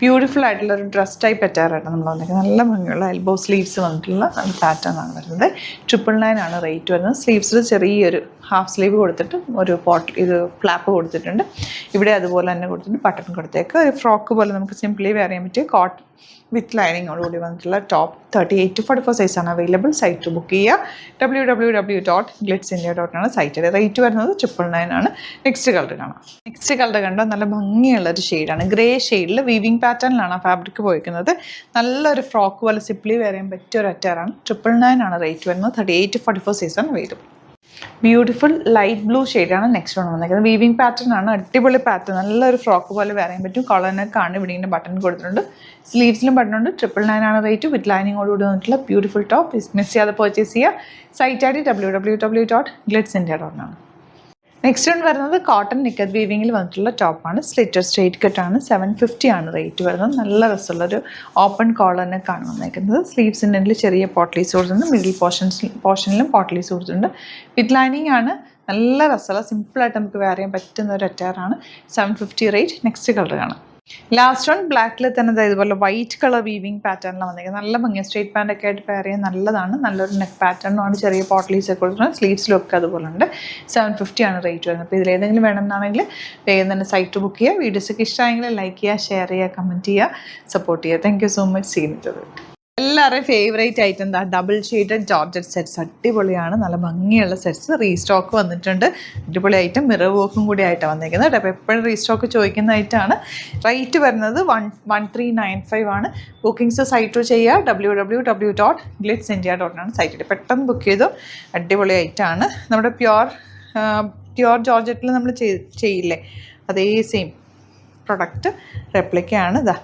Beautiful ആയിട്ടുള്ള ഒരു dress type അറ്റാറായിട്ട് നമ്മൾ വന്നിരിക്കുന്നത്. നല്ല ഭംഗിയുള്ള എൽബോ സ്ലീവ്സ് വന്നിട്ടുള്ള പാറ്റേൺ ആണ് വരുന്നത്. 999 ആണ് റേറ്റ് വരുന്നത്. സ്ലീവ്സിൽ ചെറിയൊരു ഹാഫ് സ്ലീവ് കൊടുത്തിട്ട് ഒരു ഫ്ലാപ്പ് കൊടുത്തിട്ടുണ്ട്. ഇവിടെ അതുപോലെ തന്നെ കൊടുത്തിട്ട് ബട്ടൺ കൊടുത്തേക്ക് ഒരു ഫ്രോക്ക് പോലെ നമുക്ക് സിംപ്ലി വെയർ ചെയ്യാൻ പറ്റിയ കോട്ടൺ വിത്ത് ലൈനിങ്ങോടുകൂടി വന്നിട്ടുള്ള ടോപ്പ് 38 to 44 സൈസാണ് അവൈലബിൾ. സൈറ്റ് ബുക്ക് ചെയ്യുക www.glitzindia.com ആണ് സൈറ്റിൽ. റേറ്റ് വരുന്നത് 999 ആണ്. നെക്സ്റ്റ് കളർ കാണാം. നെക്സ്റ്റ് കളർ കണ്ടാൽ നല്ല ഭംഗിയുള്ളൊരു ഷെയ്ഡാണ്. ഗ്രേ ഷെയ്ഡിൽ വീവിങ് പാറ്റേണിലാണ് ആ ഫാബ്രിക് പോയിരിക്കുന്നത്. നല്ലൊരു ഫ്രോക്ക് പോലെ സിംപ്ലി വെയർ ചെയ്യാൻ പറ്റിയ ഒരു അറ്റാറാണ്. 999 ആണ് റേറ്റ് വരുന്നത്. 38 to 44 സൈസാണ് അവൈലബിൾ. ബ്യൂട്ടിഫുൾ ലൈറ്റ് ബ്ലൂ ഷെയ്ഡാണ് നെക്സ്റ്റ് വൺ വന്നിരിക്കുന്നത്. വീവിങ് പാറ്റേൺ ആണ്. അടിപൊളി പാറ്റേൺ. നല്ലൊരു ഫ്രോക്ക് പോലെ വെയർ ചെയ്യാൻ പറ്റും. കോളറിനൊക്കെയാണ് ഇവിടെ ഇങ്ങനെ ബട്ടൺ കൊടുത്തിട്ടുണ്ട്. സ്ലീവ്സിലും ബട്ടൺ ഉണ്ട്. 999 ആണ് റേറ്റ്. വിത്ത് ലൈനിങ്ങോടുകൂടി വന്നിട്ടുള്ള ബ്യൂട്ടിഫുൾ ടോപ്പ്. മിസ് ചെയ്യാതെ പർച്ചേസ് ചെയ്യുക. സൈറ്റ് ഐ ഡി www.glitzindia.com ആണ്. നെക്സ്റ്റ് വൺ വരുന്നത് കോട്ടൺ നിക്കറ്റ് വീവിങ്ങിൽ വന്നിട്ടുള്ള ടോപ്പാണ്. Slitter straight കട്ടാണ്. 750 ആണ് റേറ്റ് വരുന്നത്. നല്ല രസമുള്ളൊരു ഓപ്പൺ കോളറിനൊക്കെയാണ് വന്നിരിക്കുന്നത്. സ്ലീവ്സിൻ്റെ ചെറിയ പോട്ട്ലീസ് കൊടുത്തിട്ടുണ്ട്. മിഡിൽ പോർഷനിലും പോട്ട്ലീസ് കൊടുത്തിട്ടുണ്ട്. വിത്ത് ലൈനിങ് ആണ്. നല്ല രസമുള്ള സിമ്പിളായിട്ട് നമുക്ക് വെയർ ചെയ്യാൻ പറ്റുന്ന ഒരു അറ്റാറാണ്. 750 റേറ്റ്. നെക്സ്റ്റ് കളർ കാണാം. ലാസ്റ്റ് വൺ ബ്ലാക്കിൽ തന്നെ ഇതുപോലെ വൈറ്റ് കളർ വീവിങ് പാറ്റേണിലാണ് വന്നിരിക്കുന്നത്. നല്ല ഭംഗിയാണ്. സ്ട്രേറ്റ് പാൻ്റൊക്കെ ആയിട്ട് പെയർ ചെയ്യാൻ നല്ലതാണ്. നല്ലൊരു നെക്ക് പാറ്റേണുമാണ്. ചെറിയ പോട്ട്ലീസ് ഒക്കെ കൊടുക്കുന്നത്. സ്ലീവ്സിലൊക്കെ അതുപോലെ ഉണ്ട്. 750 ആണ് റേറ്റ് വരുന്നത്. അപ്പോൾ ഇതിലേതെങ്കിലും വേണമെന്നാണെങ്കിൽ വേഗം തന്നെ സൈറ്റ് ബുക്ക് ചെയ്യുക. വീഡിയോസൊക്കെ ഇഷ്ടമായെങ്കിൽ ലൈക്ക് ചെയ്യുക, ഷെയർ ചെയ്യുക, കമൻറ്റ് ചെയ്യുക, സപ്പോർട്ട് ചെയ്യുക. Thank you so much. ചെയ്യുന്നത് എല്ലാവരുടെയും ഫേവറേറ്റ് ആയിട്ട് എന്താ ഡബിൾ ഷെയ്ഡഡ് ജോർജറ്റ് സെറ്റ്സ്. അടിപൊളിയാണ്. നല്ല ഭംഗിയുള്ള സെറ്റ്സ് റീസ്റ്റോക്ക് വന്നിട്ടുണ്ട്. അടിപൊളി ഐറ്റം. മിറർ വർക്കും കൂടി ആയിട്ടാണ് വന്നിരിക്കുന്നത്. അപ്പോൾ എപ്പോഴും റീസ്റ്റോക്ക് ചോദിക്കുന്നതായിട്ടാണ്. റേറ്റ് വരുന്നത് 1395 ആണ്. ബുക്കിംഗ്സ് സൈറ്റ് ചെയ്യുക www.glitzindia.com ആണ് സൈറ്റിൽ. പെട്ടെന്ന് ബുക്ക് ചെയ്തു. അടിപൊളി ഐറ്റമാണ്. നമ്മുടെ പ്യുവർ ജോർജറ്റിൽ നമ്മൾ ചെയ്യില്ലേ അതേ സെയിം പ്രൊഡക്റ്റ് റെപ്ലിക്കയാണ്. ഇതാ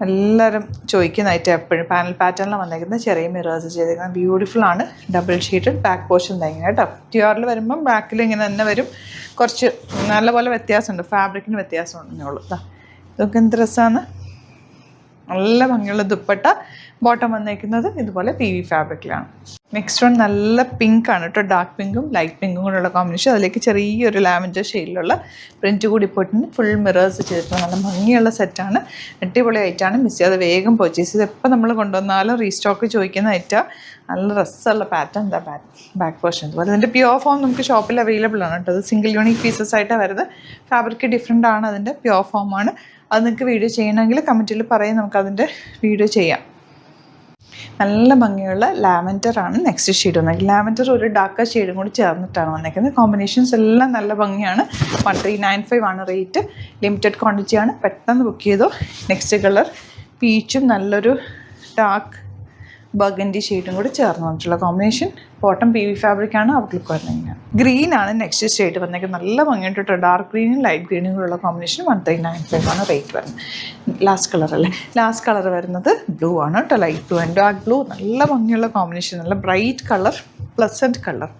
എല്ലാവരും ചോദിക്കുന്നതായിട്ട് എപ്പോഴും പാനൽ പാറ്റേണിലാണ് വന്നിരിക്കുന്നത്. ചെറിയ മിറേഴ്സ് ചെയ്തിരിക്കുന്നത്. ബ്യൂട്ടിഫുൾ ആണ്. ഡബിൾ ഷീറ്റഡ് ബാക്ക് പോർഷൻ തന്നെ കേട്ടോ. പ്യുവറിൽ വരുമ്പം ബാക്കിൽ ഇങ്ങനെ തന്നെ വരും. കുറച്ച് നല്ലപോലെ വ്യത്യാസമുണ്ട്. ഫാബ്രിക്കിന് വ്യത്യാസം ഉണ്ടെന്നേ ഉള്ളൂ. ഇതൊക്കെ എന്ത് രസമാണ്. നല്ല ഭംഗിയുള്ള ദുപ്പട്ട. ബോട്ടം വന്നിരിക്കുന്നത് ഇതുപോലെ PV ഫാബ്രിക്കിലാണ്. നെക്സ്റ്റ് വൺ നല്ല പിങ്ക് ആണ് കേട്ടോ. ഡാർക്ക് പിങ്കും ലൈറ്റ് പിങ്കും കൂടെയുള്ള കോമ്പിനേഷൻ. അതിലേക്ക് ചെറിയൊരു ലാവൻഡർ ഷെയ്ഡിലുള്ള പ്രിൻറ്റ് കൂടി പോയിട്ടുണ്ട്. ഫുൾ മിറേഴ്സ് ചെയ്തിട്ടുണ്ട്. നല്ല ഭംഗിയുള്ള സെറ്റാണ്. അടിപൊളി ഐറ്റാണ്. മിസ് ചെയ്യാതെ വേഗം പർച്ചേസ് ചെയ്ത് എപ്പോൾ നമ്മൾ കൊണ്ടുവന്നാലും റീസ്റ്റോക്ക് ചോദിക്കുന്ന ഐറ്റാണ്. നല്ല രസമുള്ള പാറ്റേൺ. എന്താ ബാക്ക് പോർഷൻ അതുപോലെ. അതിൻ്റെ പ്യുവർ ഫോം നമുക്ക് ഷോപ്പിൽ അവൈലബിൾ ആണ് കേട്ടോ. അത് സിംഗിൾ യൂണിക് പീസസ് ആയിട്ടാണ് വരുന്നത്. ഫാബ്രിക് ഡിഫറെൻ്റ് ആണ്. അതിൻ്റെ പ്യുവർ ഫോമാണ്. അത് നിങ്ങൾക്ക് വീഡിയോ ചെയ്യണമെങ്കിൽ കമൻറ്റിൽ പറയും. നമുക്കതിൻ്റെ വീഡിയോ ചെയ്യാം. നല്ല ഭംഗിയുള്ള ലാവൻഡർ ആണ് നെക്സ്റ്റ് ഷെയ്ഡ് വന്നിരിക്കുന്നത്. ലാവൻഡർ ഒരു ഡാർക്ക് ഷെയ്ഡും കൂടി ചേർന്നിട്ടാണ് വന്നിരിക്കുന്നത്. കോമ്പിനേഷൻസ് എല്ലാം നല്ല ഭംഗിയാണ്. 1395 ആണ് റേറ്റ്. ലിമിറ്റഡ് ക്വാണ്ടിറ്റിയാണ്. പെട്ടെന്ന് ബുക്ക് ചെയ്തോ. നെക്സ്റ്റ് കളർ പീച്ചും നല്ലൊരു ഡാർക്ക് ബർഗൻഡി ഷെയ്ഡും കൂടി ചേർന്ന് വന്നിട്ടുള്ള കോമ്പിനേഷൻ. Bottom PV ഫാബ്രിക്കാണ്. ഔട്ട്ലുക്ക് വരുന്നത് ഗ്രീൻ ആണ് നെക്സ്റ്റ് ഷെയ്ഡ് വന്നേക്കുന്നത്. നല്ല ഭംഗിയായിട്ട് ഡാർക്ക് ഗ്രീനും ലൈറ്റ് ഗ്രീനും കൂടെയുള്ള കോമ്പിനേഷൻ. 1395 ആണ് റേറ്റ് വരുന്നത്. ലാസ്റ്റ് കളർ അല്ലേ. ലാസ്റ്റ് കളർ വരുന്നത് ബ്ലൂ ആണ് കേട്ടോ. Light blue and dark blue. നല്ല ഭംഗിയുള്ള കോമ്പിനേഷൻ. നല്ല bright colour, pleasant colour.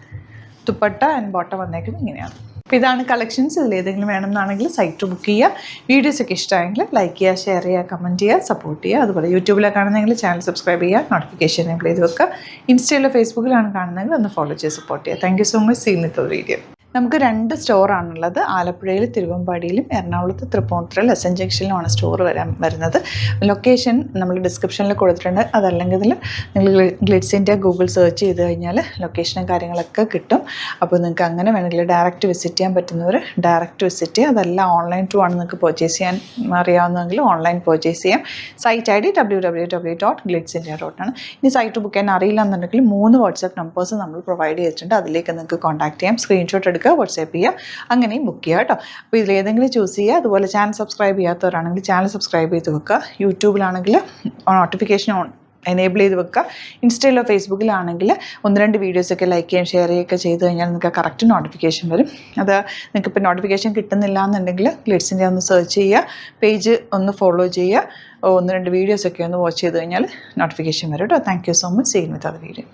Dupatta and bottom വന്നേക്കുന്നത് ഇങ്ങനെയാണ്. അപ്പോൾ ഇതാണ് കളക്ഷൻസ്. ഇതിലേതെങ്കിലും വേണമെന്നാണെങ്കിൽ സൈറ്റ് ബുക്ക് ചെയ്യുക. വീഡിയോസൊക്കെ ഇഷ്ടമായെങ്കിൽ ലൈക്ക് ചെയ്യുക, ഷെയർ ചെയ്യുക, കമൻറ്റ് ചെയ്യുക, സപ്പോർട്ട് ചെയ്യുക. അതുപോലെ യൂട്യൂബിലാണ് കാണുന്നതെങ്കിൽ ചാനൽ സബ്സ്ക്രൈബ് ചെയ്യുക. നോട്ടിഫിക്കേഷൻ എനേബിൾ ചെയ്ത് വെക്കുക. ഇൻസ്റ്റയിലോ ഫേസ്ബുക്കിലാണ് കാണുന്നതെങ്കിൽ ഒന്ന് ഫോളോ ചെയ്ത് സപ്പോർട്ട് ചെയ്യുക. Thank you so much. See in the video. നമുക്ക് 2 സ്റ്റോറാണുള്ളത്. ആലപ്പുഴയിൽ തിരുവമ്പാടിയിലും എറണാകുളത്ത് തൃപ്പൂണിത്തുറ എസ്എൻ ജംഗ്ഷനിലുമാണ് സ്റ്റോർ വരുന്നത്. ലൊക്കേഷൻ നമ്മൾ ഡിസ്ക്രിപ്ഷനിൽ കൊടുത്തിട്ടുണ്ട്. അതല്ലെങ്കിൽ നിങ്ങൾ ഗ്ലിറ്റ്സ് ഇന്ത്യ ഗൂഗിൾ സെർച്ച് ചെയ്ത് കഴിഞ്ഞാൽ ലൊക്കേഷനും കാര്യങ്ങളൊക്കെ കിട്ടും. അപ്പോൾ നിങ്ങൾക്ക് അങ്ങനെ വേണമെങ്കിൽ ഡയറക്റ്റ് വിസിറ്റ് ചെയ്യാൻ പറ്റുന്നവർ ഡയറക്റ്റ് വിസിറ്റ് ചെയ്യുക. അതല്ല ഓൺലൈൻ ത്രൂ ആണ് നിങ്ങൾക്ക് പർച്ചേസ് ചെയ്യാൻ അറിയാവുന്നതെങ്കിൽ ഓൺലൈൻ പർച്ചേസ് ചെയ്യാം. സൈറ്റ് ID www.glitzindia.com ആണ്. ഇനി സൈറ്റ് ബുക്ക് ചെയ്യാൻ അറിയില്ല എന്നുണ്ടെങ്കിൽ 3 വാട്സാപ്പ് നമ്പേഴ്സ് നമ്മൾ പ്രൊവൈഡ് ചെയ്തിട്ടുണ്ട്. അതിലേക്ക് നിങ്ങൾക്ക് കോൺടാക്ട് ചെയ്യാം. സ്ക്രീൻഷോട്ട് എടുക്കുക, വാട്സാപ്പ് ചെയ്യുക, അങ്ങനെയും ബുക്ക് ചെയ്യുക കേട്ടോ. അപ്പോൾ ഇതിലേതെങ്കിലും ചൂസ് ചെയ്യുക. അതുപോലെ ചാനൽ സബ്സ്ക്രൈബ് ചെയ്യാത്തവരാണെങ്കിൽ ചാനൽ സബ്സ്ക്രൈബ് ചെയ്ത് വെക്കുക. യൂട്യൂബിലാണെങ്കിൽ നോട്ടിഫിക്കേഷൻ എനേബിൾ ചെയ്ത് വെക്കുക. ഇൻസ്റ്റയിലോ ഫേസ്ബുക്കിലാണെങ്കിൽ 1-2 വീഡിയോസൊക്കെ ലൈക്ക് ചെയ്യുകയും ഷെയർ ചെയ്യുകയൊക്കെ ചെയ്ത് കഴിഞ്ഞാൽ നിങ്ങൾക്ക് കറക്റ്റ് നോട്ടിഫിക്കേഷൻ വരും. അത് നിങ്ങൾക്ക് ഇപ്പോൾ നോട്ടിഫിക്കേഷൻ കിട്ടുന്നില്ല എന്നുണ്ടെങ്കിൽ ഗ്ലിറ്റ്സ് ഇന്ത്യ ഒന്ന് സെർച്ച് ചെയ്യുക. പേജ് ഒന്ന് ഫോളോ ചെയ്യുക. 1-2 വീഡിയോസൊക്കെ ഒന്ന് വാച്ച് ചെയ്ത് കഴിഞ്ഞാൽ നോട്ടിഫിക്കേഷൻ വരും കേട്ടോ. Thank you so much. See you with other video.